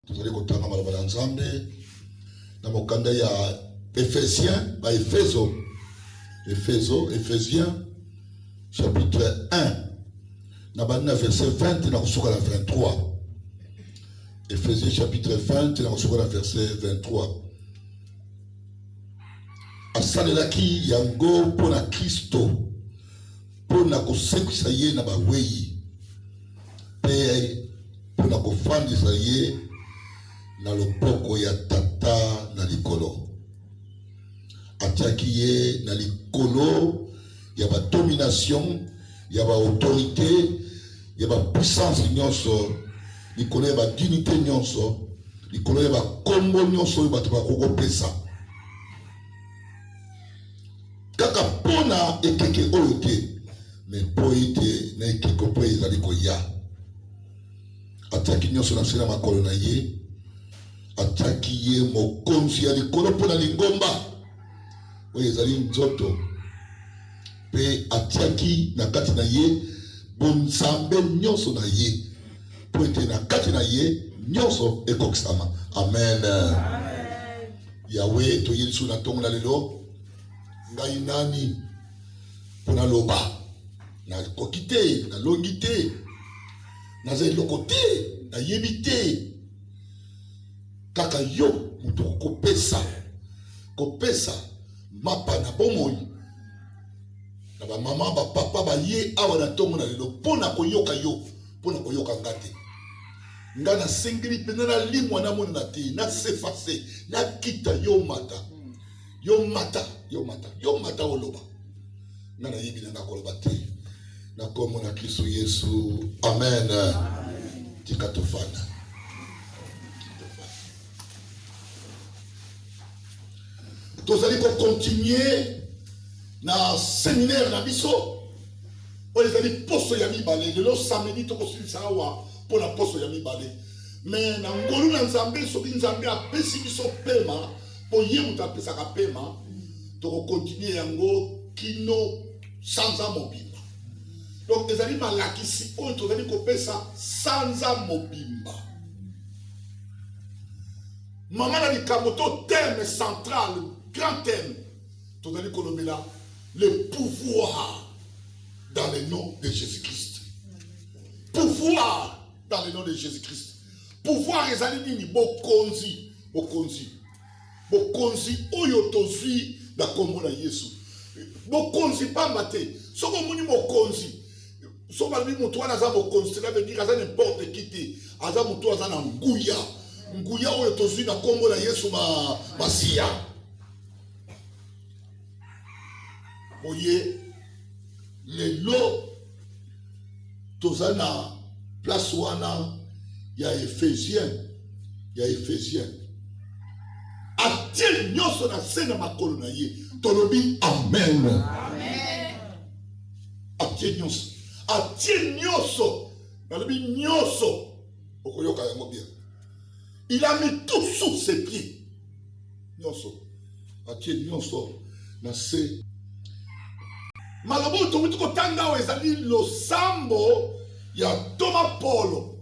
Vous allez compter dans ensemble. Dans mon candidat, il y a Éphésiens, Éphésiens, chapitre 1. Dans le verset 20, il y a 23. Éphésiens, chapitre 20, il y a verset 23. Asalelaki yango pona Kristo pona kosekisa ye na bawei pe pona kofandisa ye na loboko ya tata na likolo atiaki ye na likolo ya ba domination ya ba autorité ya ba puissance nyonso likolo ya ba dignité nyonso likolo ya ba kombo nyonso oyo bato bakokopesa kaka pona ekeke oyo te me po ete na ekeke po ezali koya atiaki nyonso na se na makolo na ye atiaki ye mokonzi ya likolo mpona lingomba oyo ezali nzoto mpe atiaki na kati na ye bonzambe nyonso na ye po ete na kati na ye nyonso ekokisama amen, amen. Yawe toyeli so na ntongo na lelo ngai nani pona loba na koki te na longi te naza eloko te nayebi te kaka yo moto kopesa mapa na bomoi na bamama bapapa baye awa na ntongo na lelo mpona koyoka yo mpona koyoka nga te nga nasengeli mpenza nalimwa namonana te nasefase nakita yo mata oloba nga nayebi na nga koloba te na kombo na Kristo Yesu amen, amen. Tika tofana tozali kokontinue na séminaire na biso oyo ezali poso ya mibale lelo samedi tokosilisa awa mpona poso ya mibale me na ngolu na nzambe soki nzambe apesi biso pema po ye moto apesaka pema tokokontinue yango kino sanza mobimba donc ezali malakisi oyo tozali kopesa sanza mobimba mama na likambo to thème central grand thème tozali kolobela le pouvoir dans le nom de Jésus-Christ. Pouvoir dans le nom de Jésus-Christ. Pouvoir ezali nini bokonzi oyo tozwi na kombo na Yesu. Bokonzi pamba te. Soko moni mokonzi. Soko balobi moto wana aza mokonzi, cela veut dire aza n'importe qui te. Aza moto aza na nguya. Nguya oyo tozwi na kombo na Yesu masiya. Oye lelo tozana place wana ya Éphésiens atie nyonso na se na makolo na ye tolobi amen, amen. Atie nyonso nalobi nyonso okoyoka yango bien il a mis tout sous ses pieds nyonso atie nyonso na se malobo tomuti kotanga awa ezali losambo ya Thomas Paulo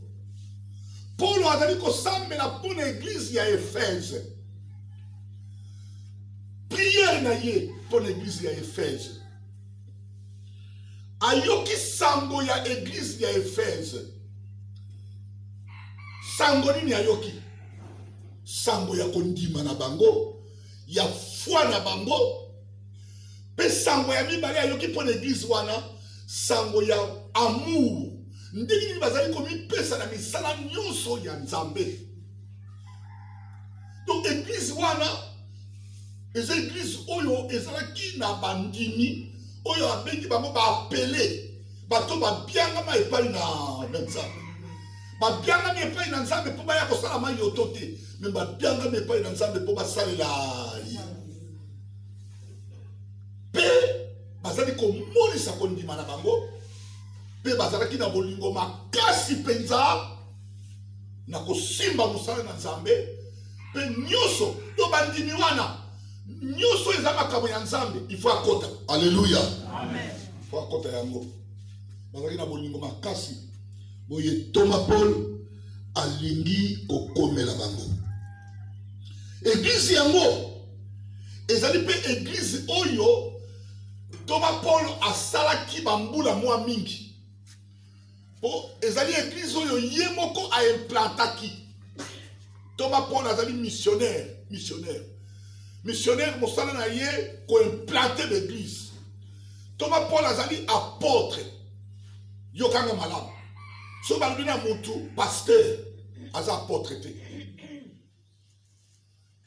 azali kosambela mpona eglise ya Efeze priere na ye mpona eglise ya Efeze ayoki sango ya eglise ya Efeze sango nini ayoki sango ya kondima na bango ya foi na bango pe sango ya mibale ayoki mpona eglise wana sango ya amour ndenge nini bazali komipesa na misala nyonso ya nzambe donc eglise wana eza eglise oyo ezalaki na bandimi oyo abengi bango baapele bato babiangama epai na nzambe babiangami epai na nzambe mpo baya kosala mayoto te me babiangami epai na nzambe mpo basalela ye pe bazali komonisa kondima na bango pe bazalaki na bolingo makasi mpenza na kosimba mosala na nzambe pe nyonso to bandimi wana nyonso eza makambo ya nzambe ifo akota alleluya amen ifo akota yango bazalaki na bolingo makasi boye Thomas Paul alingi kokomela église yango ezali pe église oyo Thomas Paul asalaki bambula mwa mingi. Po ezali église oyo ye moko a implantaki. Thomas Paul azali missionnaire. Missionnaire mosala na ye ko implanter l'église. Thomas Paul azali apôtre. Yokanga malamu. So balobi na mutu pasteur aza apôtre te.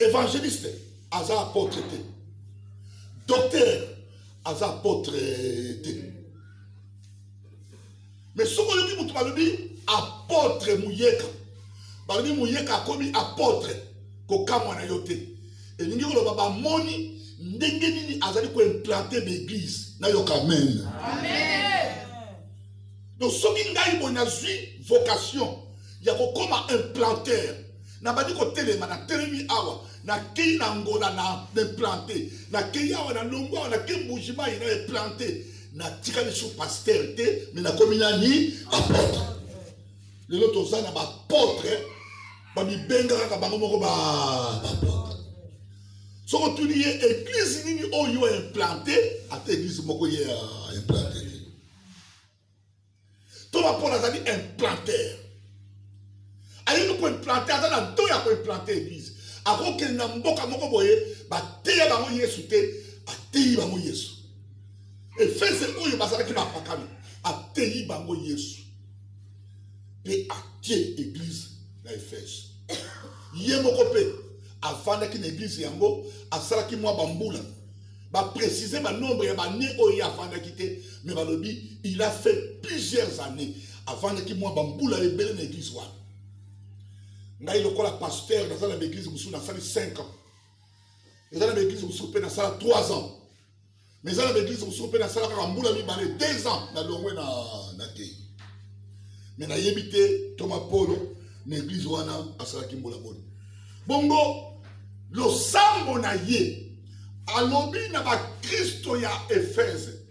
Évangéliste aza apôtre te. Docteur aza apôtre te. Mais ce que je dis, balobi apôtre muyeka. Balobi muyeka akomi apôtre ko kamwa na yote. Et ningi ko ba moni ndenge nini azali ko implanter l'église na yoka amen. Amen. Donc ce qui ngai bona zui vocation ya ko koma implanteur na badi ko telema na telemi awa na kei na ngola na implanter na kei awa na longwa na kei mbujima ina implanter na tikali sous pasteur te mais na komina ni apôtre. Les autres ça na ba apôtre ba mi benga ka bango moko ba apôtre. So ko tuni église nini oyo implanté ate église moko ye implanté. Thomas Paul azali implanteur. Ayi no ko implanter azana do ya ko implanter église. Ako ke na mboka moko boye ba teya bango Yesu te ateyi bango Yesu. Efese oyo basala ki ba pakami ateyi bango Yesu. Pe atie église na Efese. Ye moko pe afin que l'église yango asala ki mwa bambula ba préciser ba nombre ya ba né oyo afin de quitter mais ba lobi il a fait plusieurs années avant que mwa bambula ebele na église wa ngai lokola pasteur dans la église musu na sali 5 ans dans la église musu pe na sala 3 ans mais dans la église musu pe na sala ka mbula mi balé 2 ans na longwe na kei mais na yebité Thomas Paul na église wana asala ki mbula boni bongo lo sambo na ye alobi na ba Kristo ya Efese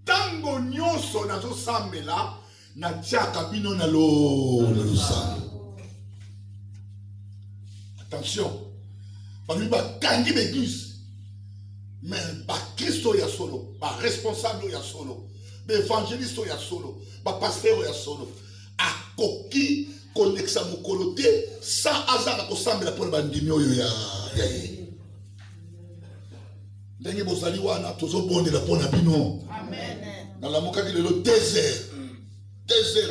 tango nyonso na zo sambela na tiaka bino na lo sambo. Attention, parmi ba kangi l'église mais ba Kristo ya solo, ba responsable ya solo, ba évangéliste ya solo, ba pasteur ya solo akoki konexa mokolo te sans azaka kosambela pour bandimi oyo ya ye. Ndenge bozali wana tozobondela pona bino. Amen. Na la moka ki lelo désert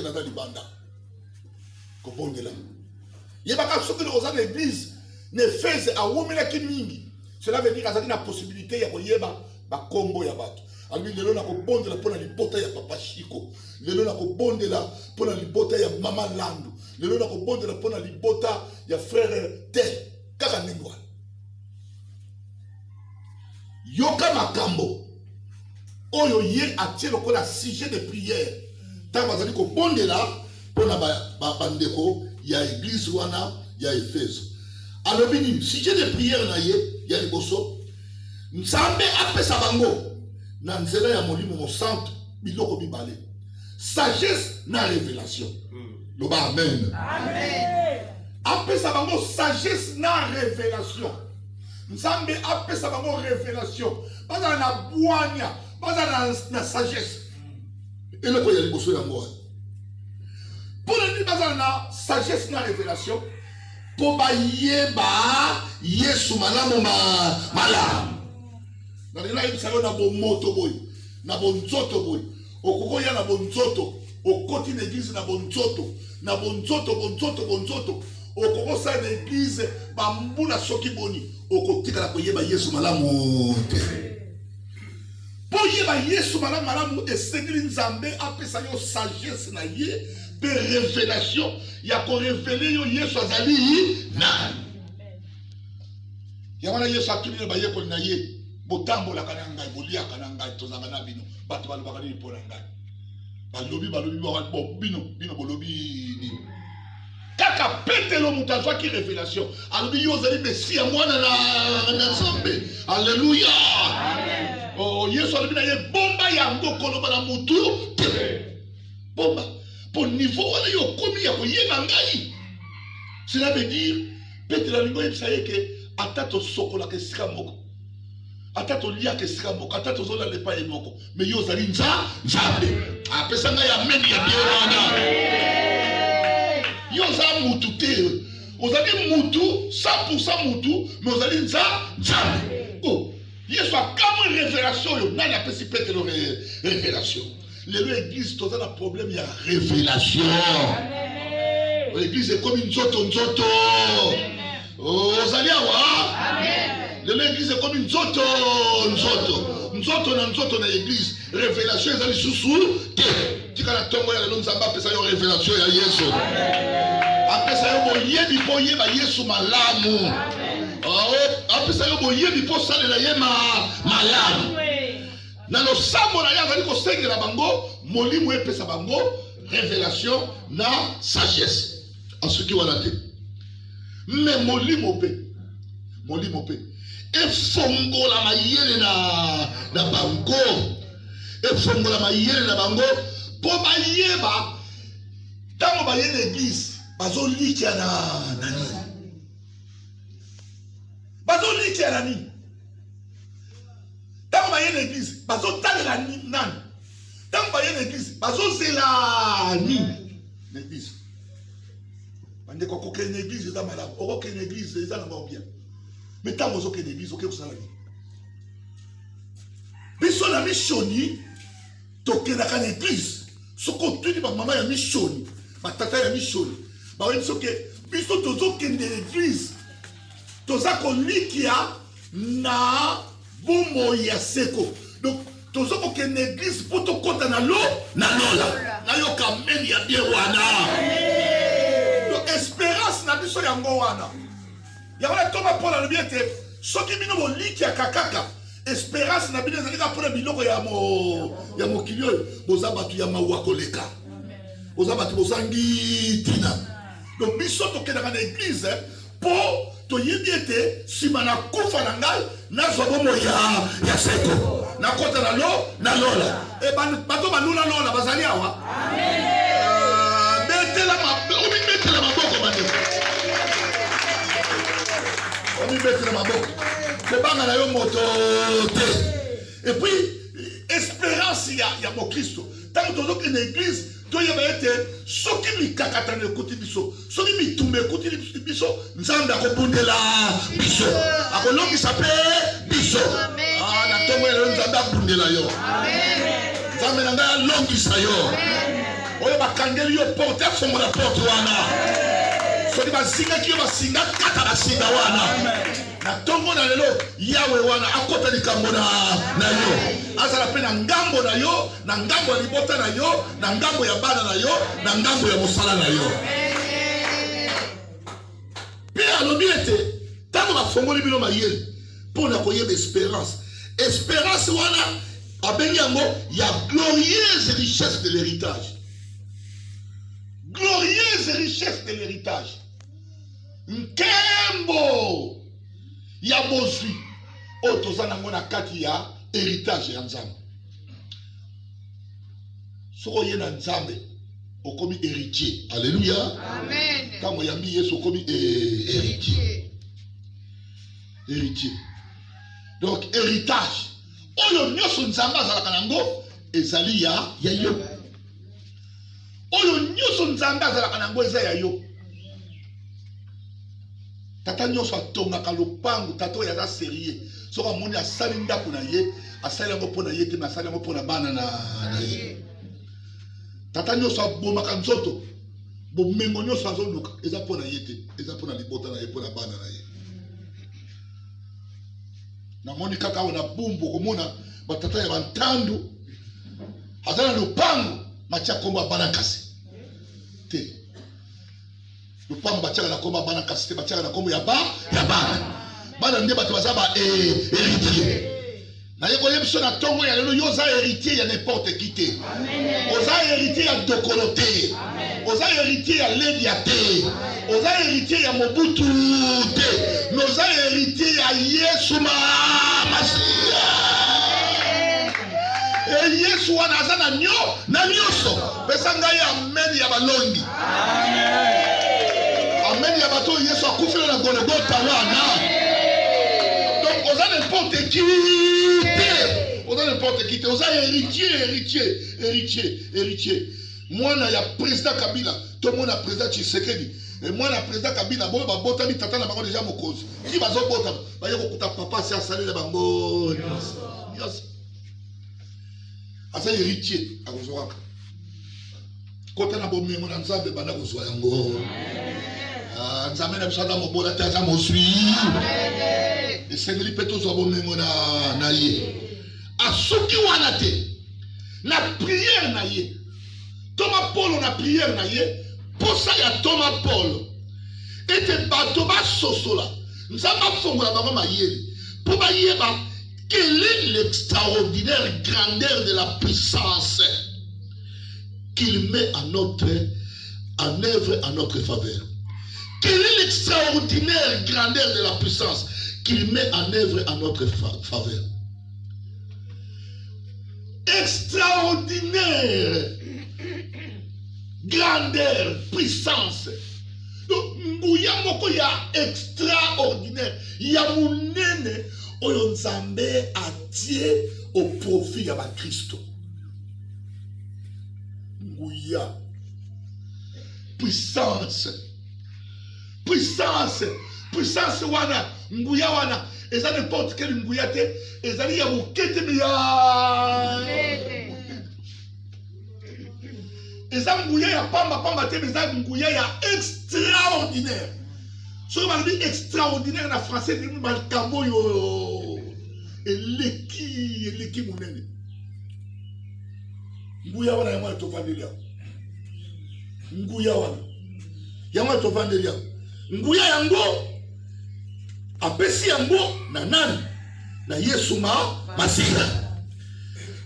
na libanda. Ko bondela. Yebaka soki loza na église ne feze awomela ki mingi. Cela veut dire azali na possibilité ya koyeba ba kombo ya bato. Albi lelo na ko bondela pona libota ya papa Chiko. Lelo na ko bondela pona libota ya mama Landu. Lelo na ko bondela pona libota ya frère Te kaka ningwa. Yoka makambo oyo ye atie lokola sujet de prière. Ta bazali ko bondela pona ba bandeko ya église wana ya Efeso. Alors bini sujet de prière na ye ya liboso Nzambe apesa bango na nzela ya molimo mo centre biloko bibale. Sagesse na révélation. Loba amen. Amen. Apesa bango sagesse na révélation. Nzambe apesa bango révélation. Baza na bwanya, baza na sagesse. Eloko ya liboso ya moi. Pour le baza na sagesse na révélation, pour ba yeba Yesu malamu malamu. Na lila yibisalo na bo moto boy, na bo nzoto boy. Okoko ya na bo nzoto, okoti na église na bo nzoto, na bo nzoto. Okoko sa na église bambula soki boni, okotika la koyeba Yesu malamu te. Po yeba Yesu malamu esengeli Nzambe apesa yo sagesse na ye, pe révélation ya ko révéler yo Yesu azali na. Ya wana Yesu atuli ba ye ko na ye. Botambola kana ngai bolia kana ngai tozanga na bino bato balobaka ni pona ngai balobi bo bino bolobi ni kaka petelo mutazwa ki révélation alobi yo zali mesia mwana na Nzambe alléluia amen. Oh Yesu alobi na ye bomba yango koloba na mutu bomba pour niveau wana yo komi ya koyeba ngai. Cela veut dire petelo lingo yebisa ye ke ata tosokola ke sika moko ata tolia ke sika moko ata tozola lepa ye moko mais yo ozali nzambe apesa ngai amen ya bien wana yo oza mutu te ozali mutu 100% mutu mais ozali nzambe oh yesu akamwe révélation yo nani apesi petelo révélation lelo église toza na problème ya révélation l'église est comme une nzoto ozali awa lelo église est comme une nzoto na église révélation ezali susu te tika na ntongo ya lelo nzambe apesa yo révélation ya yesu apesa yo boyebi mpo oyeba yesu malamu apesa yo boyebi mpo osalela ye malamu na losambo na ye azali kosengela bango molimo epesa bango révélation na sagesse asuki wana te me molimo pe efongola mayele na bango efongola mayele na bango mpo bayeba ntango baye na église bazolikia na nini ntango baye na église bazotalela nani ntango baye na église bazozela nini na église bandeko kokende na église eza malamu okokende na église eza na bao bien mais ntango ozokende na église oke kosala nini biso na misioni tokendaka na église soki otuni bamama ya misioni batata ya misioni bawebi soki biso tozokende na église toza kolikia na bomoi ya seko donc toza kokende na église mpo tokɔta na lola nayoka meni ya bien wana donc espérance na biso yango wana yango na toma mpo na lobi ete soki bino bolikiaka kaka espérance na bino ezali kaka mpona biloko ya mokili oyo boza bato ya mawa koleka boza bato bozangi ntina donc biso tokendaka na église mpo toyebi ete nsima na kufa na ngai nazwa bomoi ya seko nakota na lola bato balula lola bazali awa omibetela maboko bandeko omibetela maboko kobanga na yo moto te et puis espérance ya mokristo ntango tozokende na église toyeba ete soki mikakatano ekuti biso soki mitumba ekuti biso nzambe akobundela biso akolongisa mpe biso na ntongo ya lelo nzambe abundela yo nzambe na ngai alongisa yo oyo bakangeli yo porte afongola porte wana soki basingaki yo basinga kata basinga wana na ntongo na lelo yawe wana akota likambo na yo azala mpe na ngambo na yo na ngambo ya libota na yo na ngambo ya bana na yo na ngambo ya mosala na yo mpe alobi ete ntango bafongoli bino mayele mpo na koyeba espérance wana abengi yango ya glorieuse richesse de l'héritage nkembo ya bozwi oyo toza nango na kati ya héritage ya nzambe soki oye na nzambe okomi héritier alleluya ntango yambi yesu okomi héritier donc héritage oyo nyonso nzambe azalaka nango ezali ya yo oyo nyonso nzambe azalaka nango eza ya yo tata nyonso atongaka lopango tata oyo aza serie soki amoni asali ndako na ye asali yango mpo na ye te me asali yango mpo na bana na ye tata nyonso abomaka nzoto bomengo nyonso azoluka eza mpo na ye te eza mpo na libota na ye mpo na bana na ye namoni kaka awa na bumbu okomona batata ya bantandu aza na lopango matia kombo ya bana kasi te lupango batiaka na kombo ya bana kasi te batiaka na kombo ya bana nde bato baza ba héritier naye koyebi biso na ntongo ya lelo yo oza héritier ya n'importe qui te oza héritier ya dokolo te oza héritier ya ledia te oza héritier ya mobutu te mais oza héritier ya yesu masiya yesu wana aza na nyonso pesa ngai amen ya balongi amen ya bato yesu akufela na golgota wana n'importe qui. On a n'importe qui. On a héritier. Moi, il y a président Kabila. Tout le monde a président Tshisekedi. Et moi, le président Kabila, bon, bah, bota mi tata na bango déjà mon cause. Qui va zo bota? Bah, yoko kuta papa c'est à saler les bango. Yes. Asa héritier à Kozoraka. Kota na bomé mon anza de bana Kozwa yango. Ah, nzamé na bisada mo bola ta za mo sui. Et sengeli peto zo bomé mon na ye. Asuki wana te. Na prière na ye. Thomas Paul on a prière na ye. Pour ça, il y a Thomas Paul. Et te bateau ba sosola. Nous avons fait la maman Mayeli. Pour Mayeli, quelle est l'extraordinaire grandeur de la puissance qu'il met en œuvre à notre faveur. Quelle est l'extraordinaire grandeur de la puissance qu'il met en œuvre à notre faveur. Extraordinaire grandeur, puissance. Donc, nguya moko ya extraordinaire. Ya munene oyo nzambe atie au profit ya ba Kristo. Nguya. Puissance. Puissance. Puissance wana. Nguya wana. Et ça n'importe quel nguya te. Et ça ya mukete ya. Et ça, il y a pamba, mais ça, il y a extraordinaire. Ce que je dis extraordinaire en français, c'est le camo et l'équipe mounene. Nguya wana yamwa to vandelia. Nguya wana yamwa to vandelia. Nguya yango apesi yango na nani na Yesu Masika.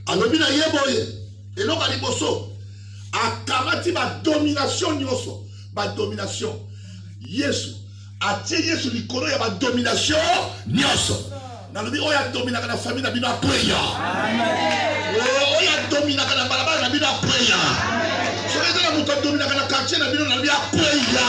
Alobi na yeboye eloko liboso. Akamati ba domination nyoso, ba domination. Yesu atie Yesu likolo ya ba domination nyoso. Na lobi oya dominaka na famille na bino apreya. Amen. Oya dominaka na balabala na bino apreya. Soki na muto dominaka na quartier na bino na lobi apreya.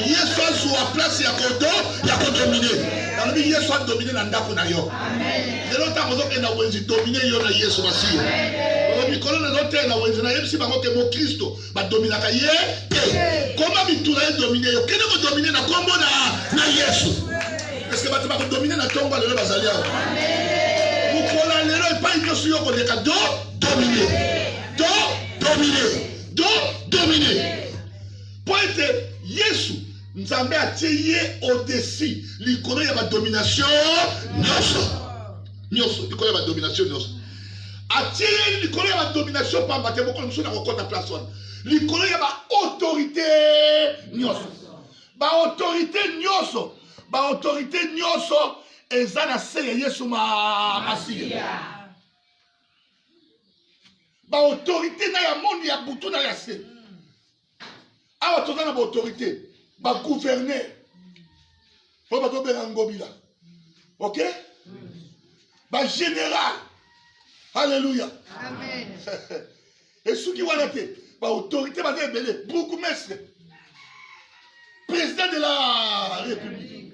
Yesu azwa place ya kodominer. Na lobi Yesu a dominer na ndako na yo. Amen. Lelo ta mozo ke na wenzi dominer yo na Yesu Masiya. Mikolo na zote na wenzi na yebisi bango ke mo Kristo ba dominaka ye. Comment mituna ye dominer yo? Kene ko dominer na kombo na Yesu. Est-ce que ba dominer na tomba lelo bazali awo? Amen. Mukola lelo pa ito suyo ko leka dominer. Pointe Yesu Nzambe atie au-dessus likolo ya ba domination nyoso likolo ya ba domination nyoso. Atie likolo ya ba domination pamba te boko nso na kokota place wana. Likolo ya ba autorité nyoso. Ba autorité nyoso eza na se ya Yesu Masiya. Ba autorité na ya monde ya butu na ya se. Awa toza na ba autorité, ba gouverner. Faut ba to bera ngobila. OK? Ba général. Alléluia. Amen. Et ceux qui vont être autorité, bourgmestre, président de la République,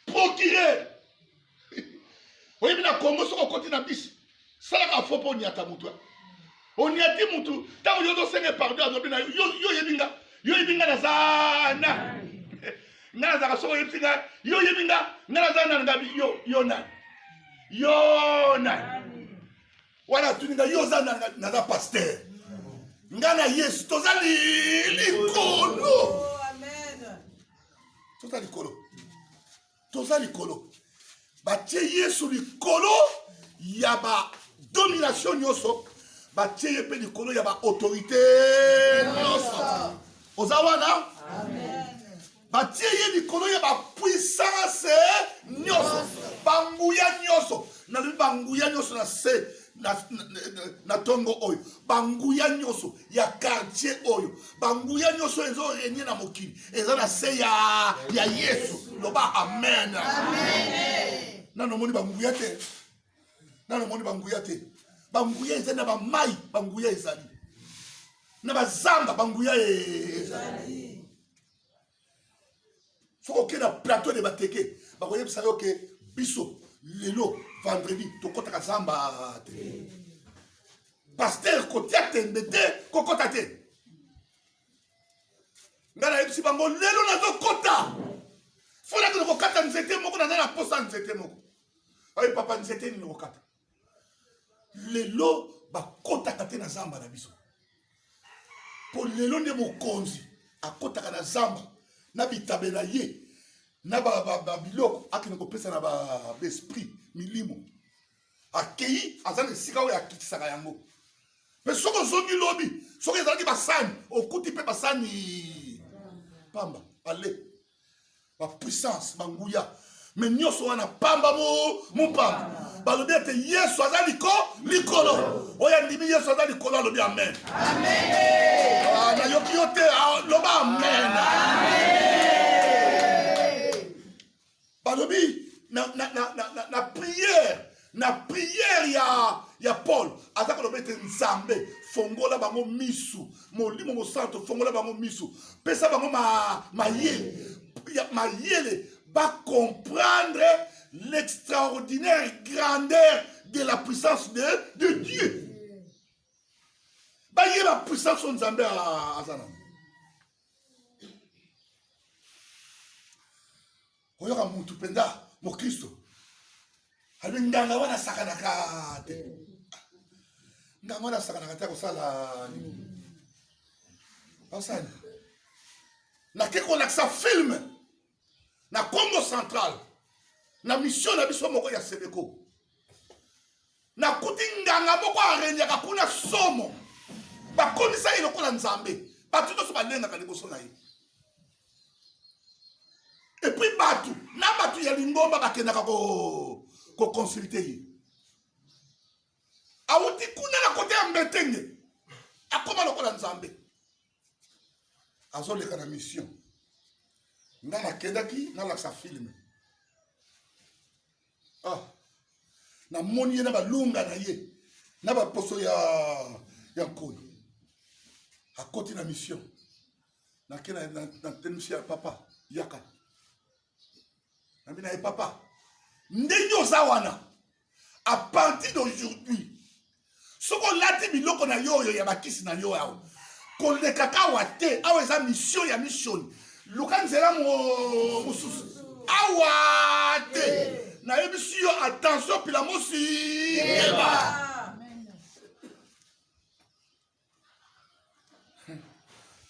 procureur. Oui, mais la Congo, c'est au côté de la bis. Ça n'a pas faux pour n'y a pas moutou. On y a dit moutou. Tant que vous avez pardon, yo yebinga na zana. Nana zaka so yebinga, yo yebinga, nana zana ngabi Yona. Voilà, tu n'as yoza na pasteur. Ngana Yesu tozali likolo. Amen. Tozali likolo. Batie Yesu likolo yaba domination nyoso. Batie yepe likolo yaba autorité nyoso. Ozawana? Amen. Batie ye likolo yaba puissance nyoso. Banguya nyoso. Na banguya nyoso na se na tongo oyo. Banguya nyoso ya quartier oyo. Banguya nyoso ezo renye na mokili. Ezo na se ya Yesu. Loba amen. Amen. Nano moni banguya te. Banguya ezali na ba mai, banguya ezali. Na ba zamba banguya ezali. Faut que na plateau de bateke. Bakoye bisayo ke biso lelo vendredi tokota kazamba te pasteur kotia tembe te kokota te ngana yebisi bango lelo nazokota fona ke kokata nzete moko na posa nzete moko ayi papa nzete ni kokata lelo bakotaka te na zamba na biso po lelo nde mokonzi akotaka na zamba na bitabe na ye na biloko akende kopesa na baesprit milimo akei aza na esika oyo akitisaka yango mpe soki ozongi lobi soki ezalaki basani okuti mpe basani pamba ale bapuissance banguya me nyonso wana pamba mopamba balobi ete yesu aza likolo oyo andimi yesu aza likolo alobi amen nayoki yo te loba amen balobi na prière ya Paul aza koloba ete nzambe fongola bango misu molimo mosanto fongola bango misu pesa bango mayele va comprendre l'extraordinaire grandeur de la puissance de Dieu. Bah, il y a la puissance de Nzambe à Zanam. Oyoka muntu penda mo Kristo. Abi nganga wana sakanaka te. Nganga wana sakanaka te ko sala ni. Osani. Na ke ko laksa film na Congo Central. Na mission na biso moko ya Sebeko. Na kuti nganga moko arenyaka kuna somo. Ba kondisa ilo kola Nzambe. Ba tuto so balenga ka liboso na ye. Et puis batu, na batu ya lingomba bakendaka ko consulter ye. Awuti kuna na kote ya mbetenge. Akoma lokola Nzambe. Azoleka na mission. Nga nakendaki na laksa film. Na moni ye na balunga na ye. Na baposo ya nkoni. Akoti na mission. Na kena na tenisi ya papa yaka. Namina et papa, ndenyo zawana, à partir d'aujourd'hui, ce qu'on l'a dit, biloko na yo ya bakisi na yo yao, qu'on le kaka wate, awa eza mission ya mission, lukan zela mususu, awate, na ebisi yo attention pila mosi,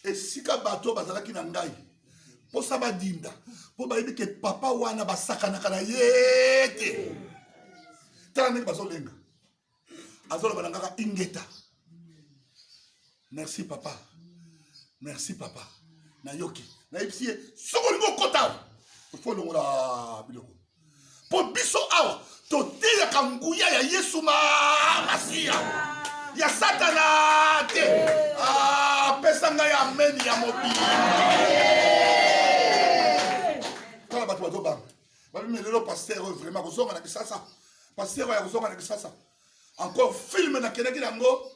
et sika bato bazalaki na ngai, po saba dinda, po bayebi ke papa wana basakanaka na ye te. Tala ndenge bazolenga. Azoloba na ngaka ingeta. Merci papa. Merci papa. Na yoki. Na yebisi ye soko lingo kota. Fo longola biloko. Po biso awa toteyaka nguya ya Yesu Masiya. Ya Satana te. Pesa ngai amen ya mobili. Bato bazobanga babi lelo pasteur vraiment kozonga na kisasa pasteur ya kozonga na kisasa encore film na kenaki nango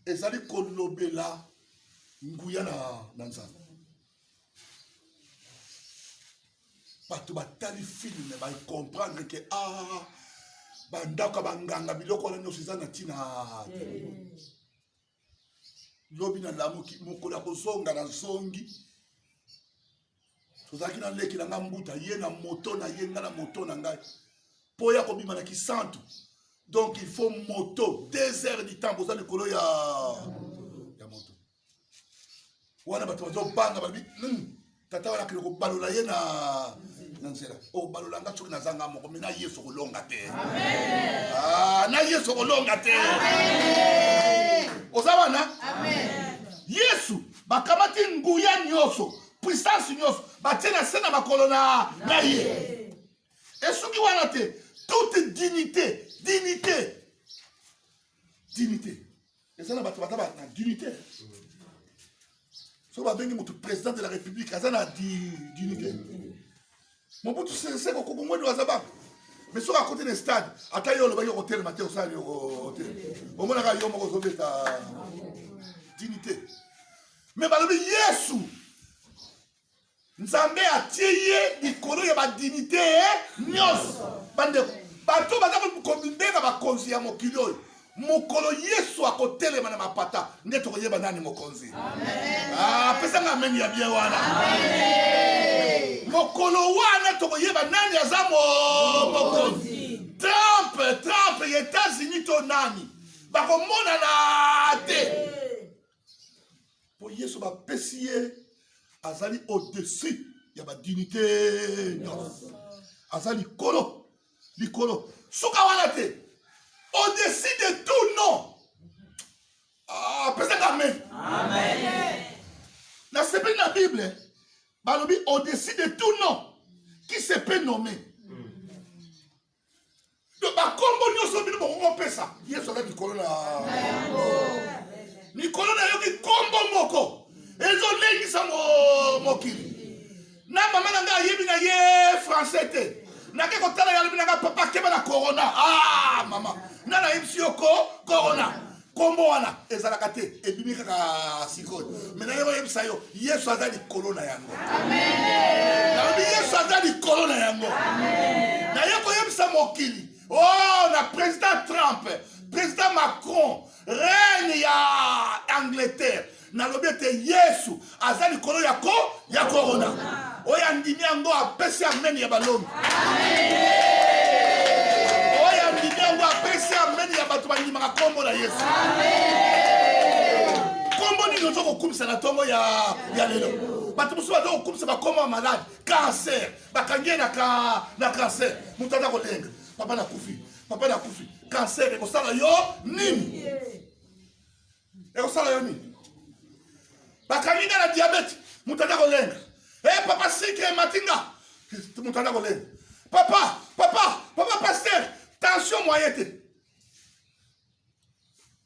ezali kolobela nguya na Nzambe bato batali film ba comprendre que bandaka banganga biloko na nyonso eza na tina lobi na lamuki mokola kozonga na zongi tozaki na leki na ngambuta ye na moto na ye na moto na ngai po ya kobima na kisantu donc il faut moto 2 heures du temps boza likolo ya moto wana bato bazobanga babi tata wana kilo kobalola ye na nzela o balola nga soki nazanga moko me na Yesu kolonga te amen na Yesu kolonga te amen oza wana amen Yesu bakamati nguya nyonso puissance nyonso batena sena makolo na ye esuki wana te toute dignité eza na bato bataba na dignité so babengi moto président de la république aza na dignité Mobutu Sese Koko Ngwendo azaba mais soki akote na stade ata yo olobaki okotelema te osali okotelema omonaka yo moko ozobeta dignité mais balobi Yesu Nzambe atie ye likolo ya ba dignité nyonso bandeko bato baza kombinga bakonzi ya mokili oyo mokolo Yesu akotelema na mapata nde tokoyeba nani mokonzi. Pesanga amen ya bien wana. Mokolo wana tokoyeba nani aza mokonzi. Trump États-Unis to nani bakomona na te po Yesu bapesi ye azali au-dessus ya ba dignité nyonso. Azali likolo suka wana te au-dessus de tout nom. Pesanga amen. Na sepeli na Bible balobi au-dessus de tout nom qui se peut nommer. Donc bakombo nyonso bino boko pesa Yesu azali likolo na likolo na yoki kombo moko ezolengisa mokili. Na mama na nga yebi na ye français te. Na ke kotala ya na nga papa keba na corona. Mama. Na na yebi yoko corona. Kombo wana ezalaka te ebimi kaka sikoyo. Mena yo yebi sayo Yesu azali likolo na yango. Amen. Na Yesu azali likolo na yango. Amen. Na yeko yebi sa mokili. Na président Trump, président Macron, reine ya Angleterre. Na lobete Yesu azali kolo ya corona. Oya ndimi yango apesi amen ya balomi. Oya ndimi yango apesi amen ya bato bandimaka kombo na Yesu. Kombo ni nozo kokumisa na tongo ya lelo. Bato musu bazo kokumisa bakombo malade, cancer, bakangie na cancer. Mutata kolenga. Papa na kufi, cancer ekosala yo nini? Ekosala yo nini? Bakaninga na diabete, mutata kolenga. Papa sikre matinga, mutata kolenga. Papa pasteur, tension moyete.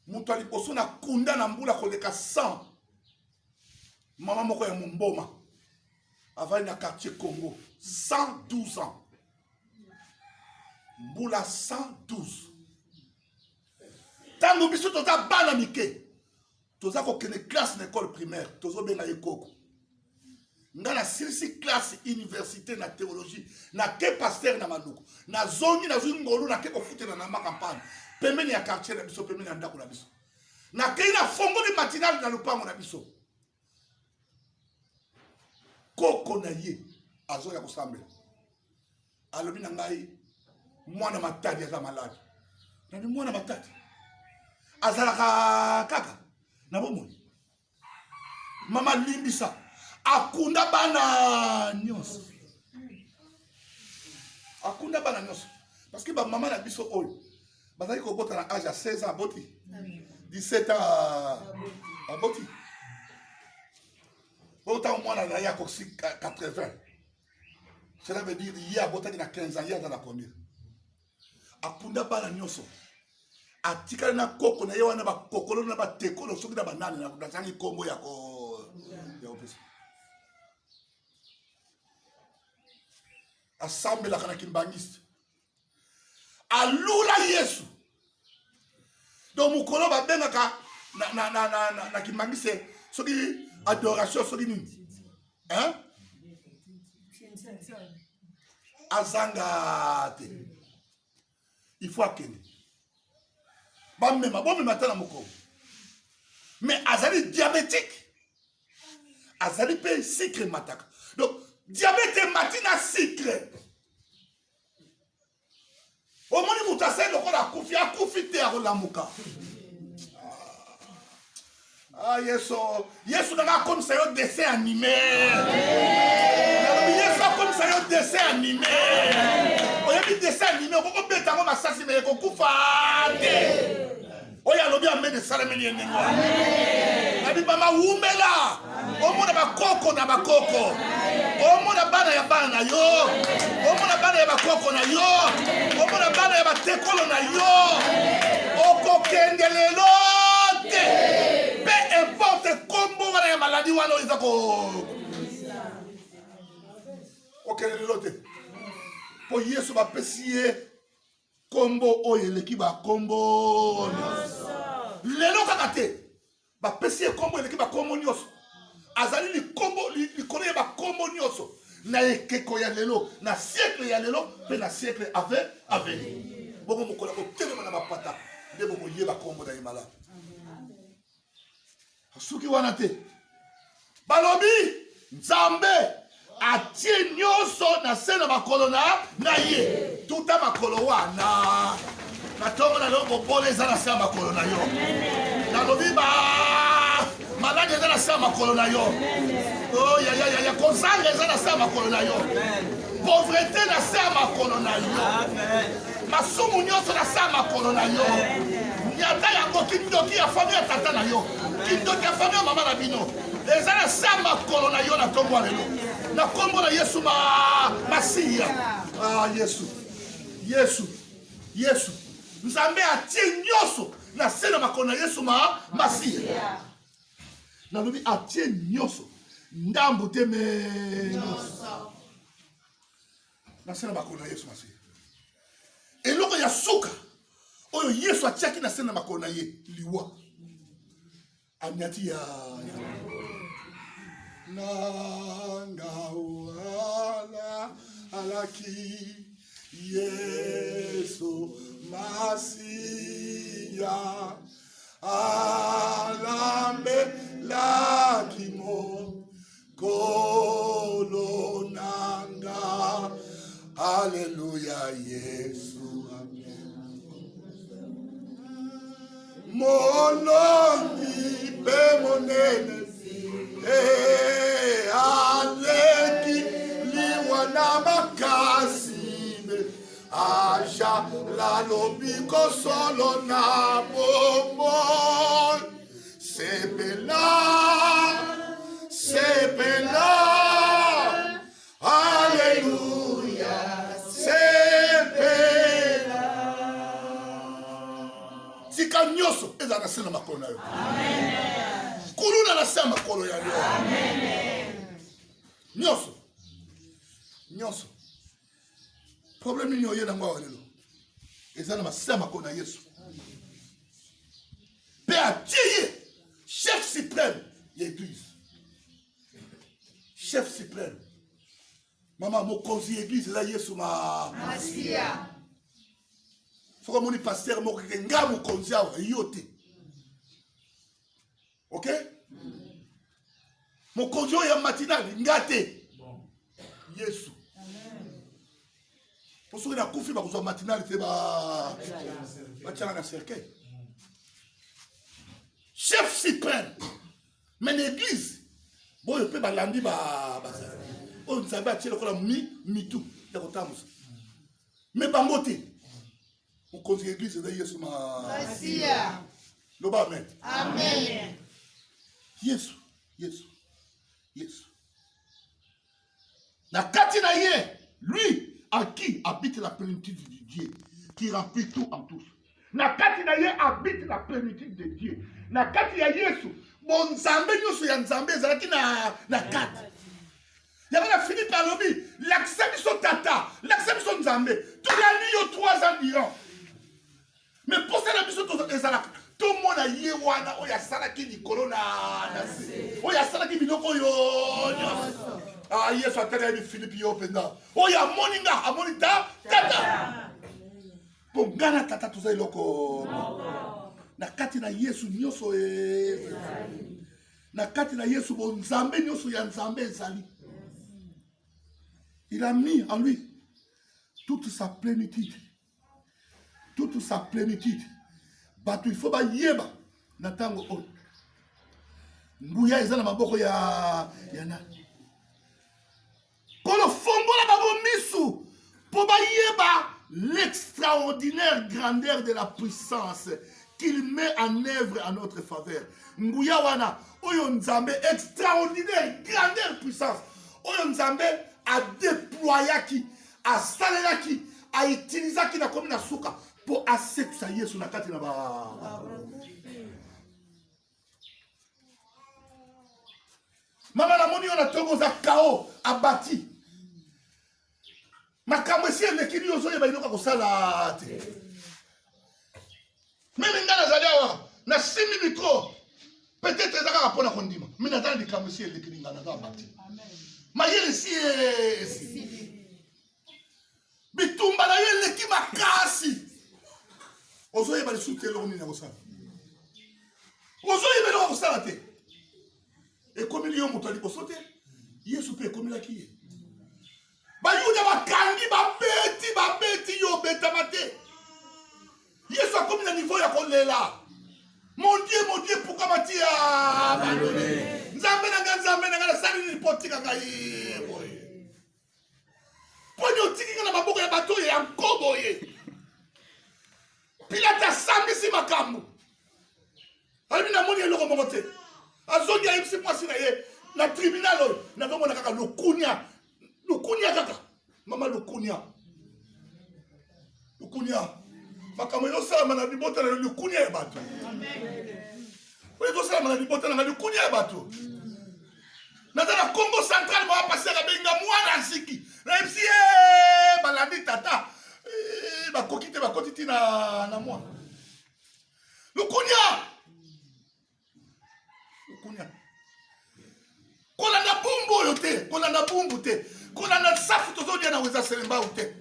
Mutali poso na kunda na mbula koleka 100. Mama moko ya Mumboma. Avali na quartier Congo, 112 ans. Mbula 112. Tango biso toza bana mike. Toza kokene classe l'école primaire. Tozo benga yekoko. Nga na silisi classe université na théologie. Na ke pasteur na maluku. Na zongi na zungi ngolu na ke kofutela na ma campagne. Pemeni ya quartier na biso, pemeni ya ndako na biso. Na ke na fongo di matinal na lupango na biso. Koko na ye. Azo ya kusambe. Alobi na ngai. Mwana matadi aza malade. Nani mwana matadi? Azalaka kaka. Na bomoni. Mama limbisa. Akunda bana nyonso. Parce que maman na biso oyo. Bazali ko bota na âge à 16 ans aboti. 17 ans aboti. Autant mwana na ya ko 80. Cela veut dire il y a bota na 15 ans, il y a dans la combien? Akunda bana nyonso atikala na koko na yewana ba kokolo na ba tekolo soki na banane na zangi kombo ya opesa assemble la kana kimbangiste alula Yesu donc mukolo ba bengaka na kimbangiste soki adoration soki nini azanga te. Il faut akende. Bon matin na moko. Mais azali diabétique. Azali pe sucre mataka. Donc diabète matina sucre. Au moni mutase lokola kufi te akolamuka. Yesu na comme ça yo dessin animé. Yesu comme ça yo dessin animé. Oyebi dessin animé ko beta ngo masasi me ko kufa te. Oya lobi amene salameni yengo. Abi mama umela. Omona bakoko na bakoko. Omona bana ya bana na yo. Omona bana ya bakoko na yo. Omona bana ya batekolo na yo. Okokende lelo te. Peu importe kombo wana ya maladi wana izako. Okende lelo te. Po Yesu bapesi ye kombo oyo eleki ba kombo lelo kaka te bapesi ye kombo eleki ba kombo nyonso azali likolo ya ba kombo nyonso na ekeko ya lelo na siècle ya lelo pe na siècle avec bongo mokola kotelema na bapata nde bokoyeba kombo na ye malamu soki wana te balobi nzambe atie nyonso na se na makolo na ye tuta makolo wana na ntongo na lelo bobola eza na se ya makolo na yo nalobi maladi eza na se ya makolo na yo ya kozanga eza na se ya makolo na yo pauvreté na se ya makolo na yo masumu nyonso na se ya makolo na yo nyata yango kindoki ya fami ya tata na yo kindoki ya fami ya mama na bino eza na se ya makolo na yo na ntongo ya lelo na kombo na Yesu masiya Yesu nzambe atie nyonso na se na makolo na Yesu masiya nalobi atie nyonso ndambu te nyonso na se na makolo na Yesu masiya eloko ya suka oyo Yesu atiaki na se na makolo na ye liwa amiati ya nanga wala alaki Yesu masiya alambe lakimo kolo nanga haleluya Yesu molongi pe monene aleki liwana makasime aja lalobiko solo na bomo sepela haleluya sepela tika nyonso eza na se na makolo na yo kuluna na se ya makolo ya yo nyonso problème nini oye nango awa lelo eza na mase ya makolo na Yesu mpe atie ye chef suprême ya église chef suprême mama mokonzi ya église eza Yesu masiya soki omoni paster moko keke nga mokonzi awa yo te ok mokonzi oyo ya matinali nga te Yesu po soki nakufi bakozwa matinali te batianga na cercueil chef suprême mais na église boyo mpe balandi oyo nzambe atie lokola mitu ya kotambusa mais bango te mokonzi ya église eza Yesu masiya loba amen Yesu na kati na ye lui à qui habite la plénitude de Dieu qui remplit tout en tous na kati na ye habite la plénitude de Dieu na kati ya Yesu bon nzambe nyonso ya nzambe ezalaki na kati yango na Philippe alobi lakisa biso tata lakisa biso nzambe tolandi yo 3 ans durant mais posala biso ezalaka tomona ye wana oyo asalaki likolo na se oyo asalaki biloko oyo nyonso Yesu atali yebi Philippe yo mpenza oyo amoni nga amoni tata po nga na tata toza eloko na kati na Yesu nyonso na kati na Yesu bo nzambe nyonso ya nzambe ezali il a mis en lui toute sa plénitude bato il faut bayeba na ntango oyo nguya eza na maboko ya nani kolo fongola bango misu po bayeba l'extraordinaire grandeur de la puissance qu'il met en œuvre en notre faveur nguya wana oyo nzambe extraordinaire grandeur puissance oyo nzambe adéployaki asalelaki autilisaki na komi na suka po asekisa Yesu na kati na mama na moni yo na tongo za kao abati makambo esi eleki ni ozoyeba inoka kosala te meme nga nazali awa nasimbi mikro peut-être eza kaka mpona kondima me naza na likambo esi eleki ni nga naza abati mayele esi bitumba na yo eleki makasi ozoyeba lisusu te eloko nini ya kosala ozoyeba eloko ya kosala te ekomeli yo moto ya liboso te yesu mpe ekomelaki ye bayuda bakangi babeti yo obetama te yesu akomi na niveau ya kolela mon dieu pourquoi matia abandonné nzambe na nga nasali nini mpo otika ngai boye poni otiki nga na maboko ya bato ya nkobo ye Pilate asambisi makambo alibi namoni eloko moko te azongi ayebisi mwasi na ye na tribunal oyo nazomona kaka lukunia kaka mama lukunia makambo ezosalama na libota na lukunia ya bato oyo ezosalama na libota na lukunia ya bato naza na Congo central bapasaka benga mwana nsiki nayebisi balandi tata bakoti ti na mwana lukunia kolanda bumbu oyo te kolanda bumbu te kolanda safu tozolia na weza selembau te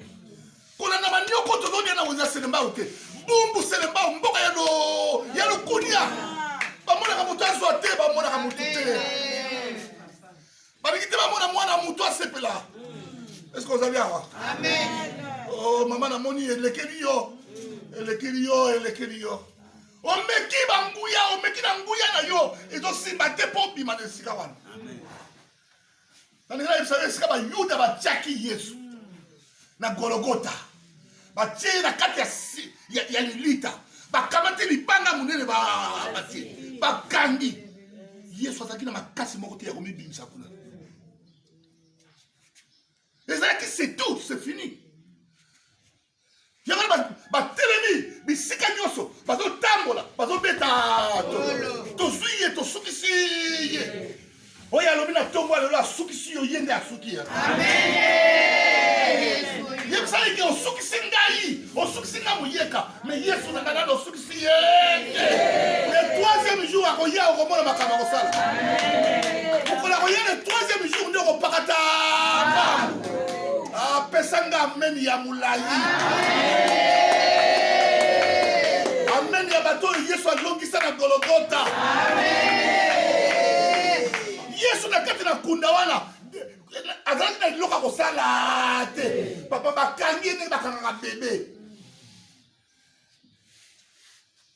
kolanda manioko tozolia na weza selembau te bumbu selembau mboka ya lukunia bamonaka moto azwa te bamonaka moto te balingi te bamona mwana moto asepela eske ozali awa oh mama namoni elekeli yo omeki banguya omeki na nguya na yo ezosimba te mpo obima na esika wana nalinga yebisa esika bayuda batiaki yesu na gologota batie na kati ya lilita bakamati libanga monene batie bakangi yesu azalaki na makasi moko te ya komibimisa kuna ezalaki c'est tout c'est fini yango batelemi bisika nyonso bazotambola bazobeta tozwi ye tosukisi ye oyo alobi na ntongo lelo asukisi yo ye nde asuki ye yebisala eke osukisi ngai moyeka mais yesu na ngai nano osukisi ye le troisième jour akoya okomona makambo akosala okola koya le troisième jour nde okopakata apesanga ameni ya molai ameni ya bato oyo yesu alongisa na gologota yesu na kati na kunda wana azalaki na eloko akosala te papa bakangi ndenge bakangaka bebe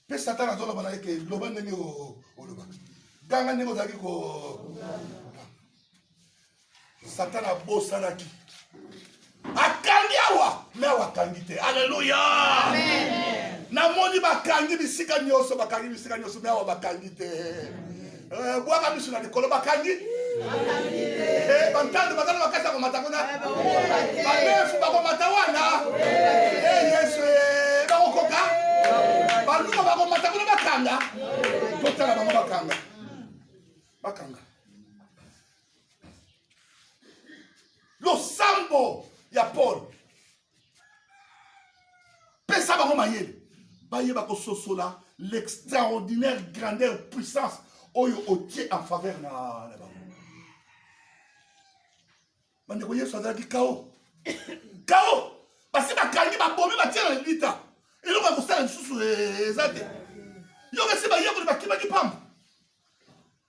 mpe satana azoloba na eke loba ndenge oloba ganga ndenge ozalaki satana abosanaki akangi awa me awa akangi te alleluya namoni bakangi bisika nyonso me awa bakangi te bwaka miso na likolo bakangi bantando bazala bakasi ya komata kuna banefu bakomata wana yesu bakokoka baluka bakomata kuna bakanga totala bango bakanga losambo ya Paul pesa bango mayele bayeba kososola l'extraordinaire grandeur puissance oyo otie en faveur na bango bandeko yesu azalaki kao basi bakangi babomi batie na lita eloko ya kosala lisusu eza te yoka esi bayekoli bakimaki pamba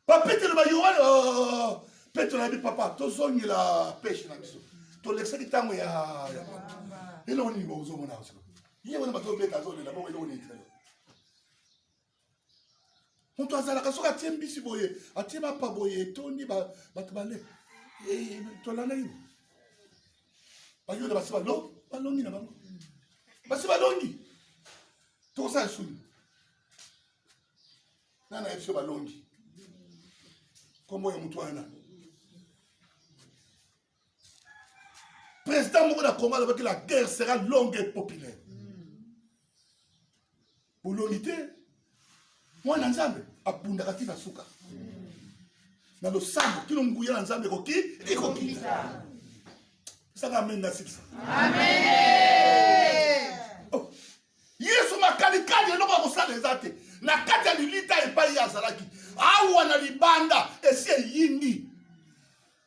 bapetele bayowane petro na yebi papa tozongela peshe na biso tolekisaki ntango ya eloko nini bozomona ye wana bato obeta azolela bongo eloko nini telo moto azalaka soki atie mbisi boye atie mapa boye etondi bato bale tolanda nini bayoda basi balongi na bango basi balongi tokosala esuni nana ye biso balongi kombo ya motu wana président moko na Congo alobaki la guerre sera longue et populaire bolongi te mwana nzambe abundaka ti na suka na losambo kino nguya na nzambe ekokita sanga amen na sikisa yesu makalikali eloko akosala eza te na kati ya lilita epai ye azalaki awa na libanda esi eyindi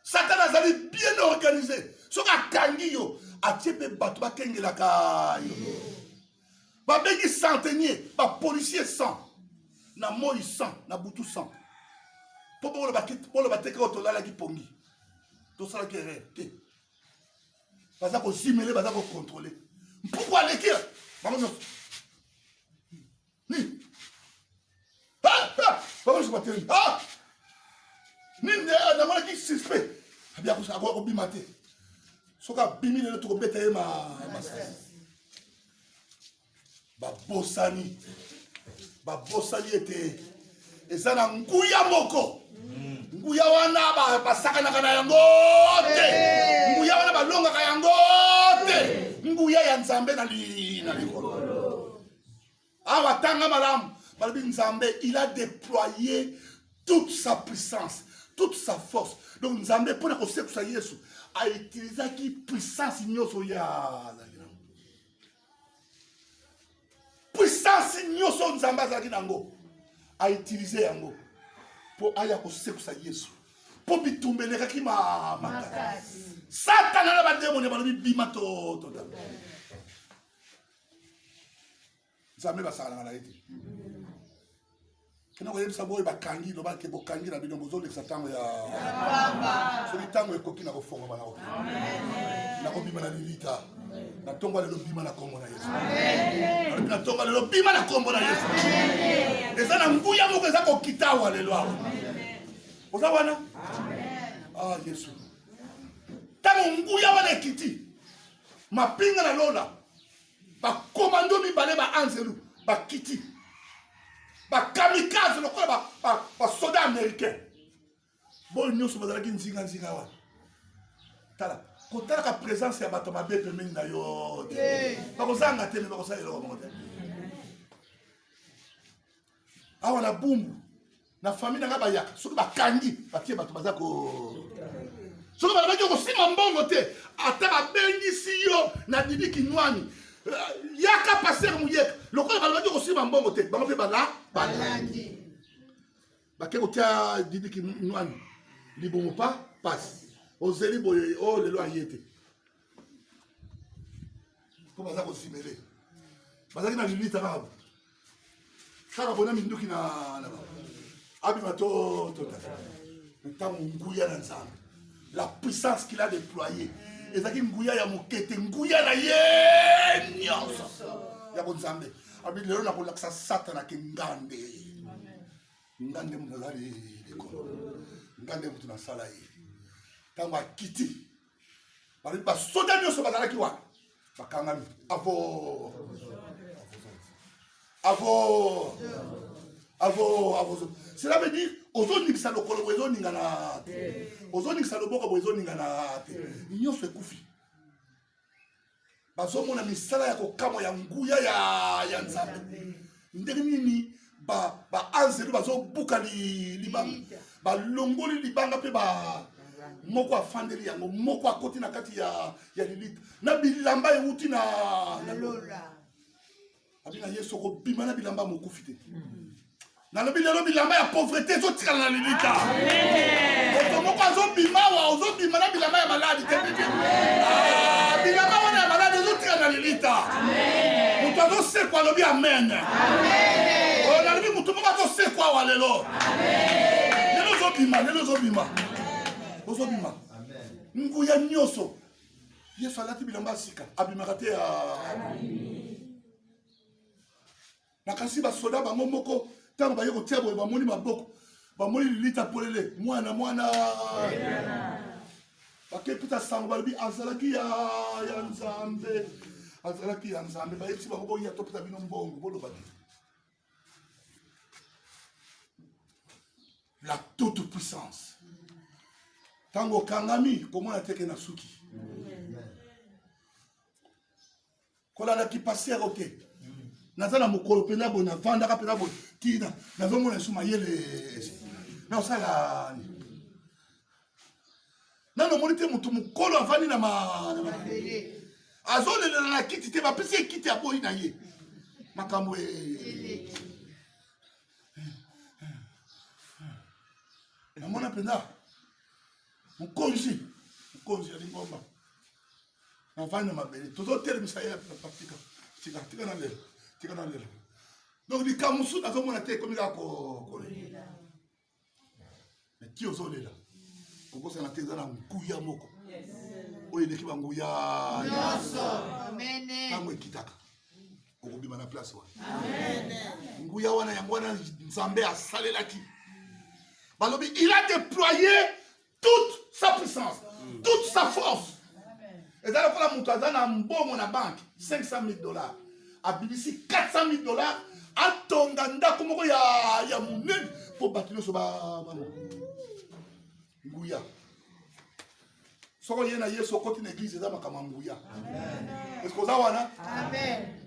satana azali bien organisé soki akangi yo atie mpe bato bakengelaka yo babengi centenier, policier 100. Na moi 100, na butu 100. Pour le battre au tola qui pongi. Tout ça qui est te. Pas ça qu'on simuler, pas ça qu'on contrôler. Pourquoi les kia? Maman non. Ni. Maman je m'attends. Ni na mala qui suspect. Bien qu'on soit bimate. Soka bimi le to beta ma. Babosani. Babosani était. Et ça na nguya moko. Nguya wana basaka na yango te. Nguya wana balonga ka yango te. Nguya ya Nzambe na likolo. Awa tanga malamu. Balobi Nzambe, il a déployé toute sa puissance, toute sa force. Donc Nzambe pour ko sekusa Yesu a utilisé qui puissance nyoso ya. Puissance nyoso Nzambe azaki nango. A utilisé yango pour aya ko sekusa Yesu pour bitumbeleka ki makasi Satan na ba demone ba bima to Nzambe ba sala na iti kena ko yebisa boy ba kangi lo ba ke bokangi na bino bozo lekisa tango ya bamba so tango ekoki na ko fonga bana ko amen na ko bima na lilita na tongo le bima na kombo na Yesu amen na tongo le bima na kombo na Yesu amen eza na nguya moko eza ko kitawa lelo amen oza wana amen Yesu tango nguya wana kiti mapinga na lola ba komando mibale ba anzelu ba kiti ba kamikaze lokola ba soda américain bon nyoso bazalaki nzinga wana tala kotala ka présence ya bato mabe pembeni na yo te bakozanga te me bakosala eloko moko te awa na bumbu na famille nanga bayaka soki bakangi batie bato baza ko soki balabaki kosima mbongo te ata babengisi yo na Didi Kinwani yaka paser muyeka lokola balabaki kosima mbongo te bango mpe balandi bake kotia Didi Kinwani libomo pa pasi ozeli boye o lelo ayete po baza kosimele bazaki na lilita kaka bona minduki na abima to ntango nguya na Nzambe la puissance qu'il a déployée ezaki nguya ya mokete nguya na ye nyonso ya bonzambe abi lelo na kolakisa Satana ke ngande mutu azali ekolo ngande mutu na sala ye tango akiti bali basoda nyonso bazalaki wana bakangami avo cela veut dire ozoningisa lokolo boye ezoningana te ozoningisa loboko boye ezoningana te nyonso ekufi bazomona misala ya kokamo ya nguya ya Nzambe ndenge nini baanzelu bazobuka libanga balongoli libanga mpe moko afandeli yango moko akoti na kati ya lilita na bilamba euti na lola abina Yesu kobima na bilamba mokufi te nalobi lelo bilamba ya pauvreté ezotikala na lilita moto moko ozobima na bilamba ya maladi te bilamba wana ya maladi ezotikala na lilita moto azosekwa alobi amen nalobi moto moko azosekwa awa lelo lelo ozobima nguya nyonso Yesu alati bilamba ya sika abimaka te nakasi basoda bango moko tango baye kotia boye bamoni maboko bamoni lilita polele mwana bakepita sango balobi azalaki ya Nzambe bayebisi bango boya topesa bino mbongo boloba te la toute puissance tango kangami komona teke na suki kolandaki pasero te naza na mokolo pena boye navandaka pena boye tina nazomona esu mayele naosala nanomoni te moto mokolo avandi na mabele azolelela na kiti te bapesi ye kiti ya boyi na ye makambo namona pena mokonzi ya lingomba navandi na mabele tozotelemisa ye tika na lelo Donc les Kamoussou dans mon athée comme il a collé. Mais qui ose là? Comment ça n'a été dans un couilla moko? Oui, l'équipe en gouya. Amen. Tango kitaka. Okobi na place wa. Amen. Ngouya wana yangwana Nzambe a salé la ki. Balobi, il a déployé toute sa puissance, toute sa force. Et dans le cas de Moutazana, un bon na banque, $500,000. À BBC, $400,000. À Tonganda, comme il y a mon nez pour bâtir ce maman. Ngouya. Si vous avez un sur côté de l'église, c'est ça ma Ngouya. Est-ce que vous avez un? Amen.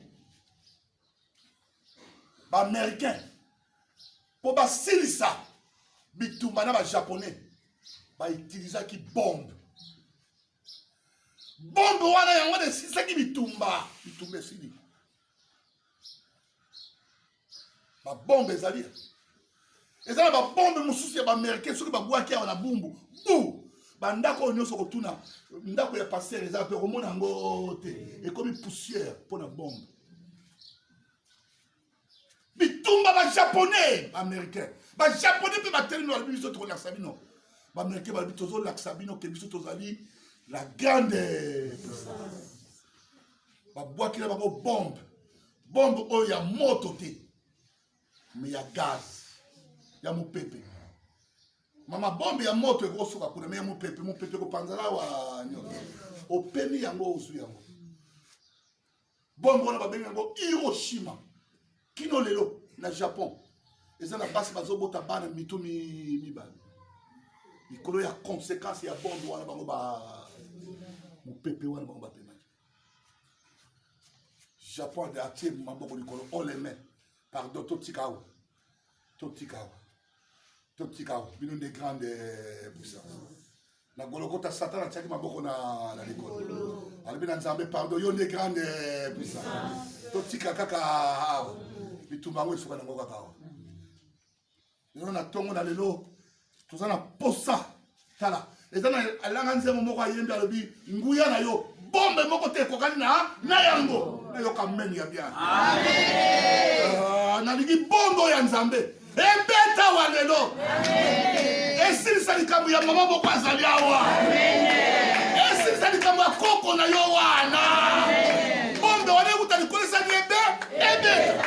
Les Américains, pour bâtir ça, les Japonais, ils utilisent qui bombe. Bombe wana yango de sisa ki bitumba sili. Ba bombe ezali. Ezala ba bombe mususu ya ba américain soki ba bwaki ya na bumbu. Bu. Ba ndako nyonso kotuna ndako ya passer ezala pe komona ngo te. Et comme poussière pour na bombe. Bitumba ba japonais américain. Ba japonais pe ba telino al biso to la sabino. Ba américain ba bitozo la sabino ke biso tozali la grande puissance. Ba bois qui na ba bombe. Bombe o ya moto te. Mais ya gaz. Ya mupepe. Mama bombe ya moto e kosoka kuna mais ya mupepe ko panzala wa nyoka. O pemi yango osu yango. Bombe wana ba benga yango Hiroshima. Kino lelo na Japon. Eza na basi bazobota bana mitumi mibale. Mikolo ya conséquence ya bombe wana bango ba Mopepe wana bango ba pema. Japon de atie maboko likolo on les met. Pardon Totikawa. Bino des grandes puissances. Na golokota Satan a tiaki maboko na likolo. Albi na Nzambe pardon yo des grandes puissances. Totika kaka awa. Bitumba ngo esuka na ngo kaka awa. Nous na tongo na lelo. Tozana posa. Tala. Ezana alanga nzemo moko ayembe alobi nguya na yo. Bombe moko te kokani na yango. Na yo kameni ya bien. Amen. Na ligi bombo ya Nzambe. Ebeta wa lelo. Amen. Esi salikamu ya mama moko azali awa. Amen. Esi salikamu ya koko na yo wana. Amen. Bombe wane utali kolesa ni ebeta.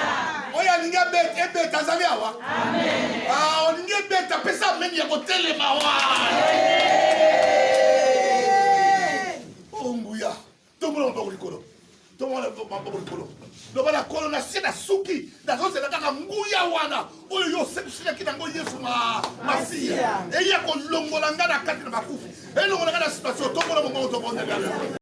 Oya ninga ebeta azali awa. Amen. Ah oninga ebeta pesa meni ya kotelema wa. Onguya. Tomo na bakolo. Donc la colonisation na suki dazo c'est la nguya wana oyo yo sepsila kinango Yesu masia e ya ko longola ngana kati na bakufi e longola ngana situation to mona mongo to bonde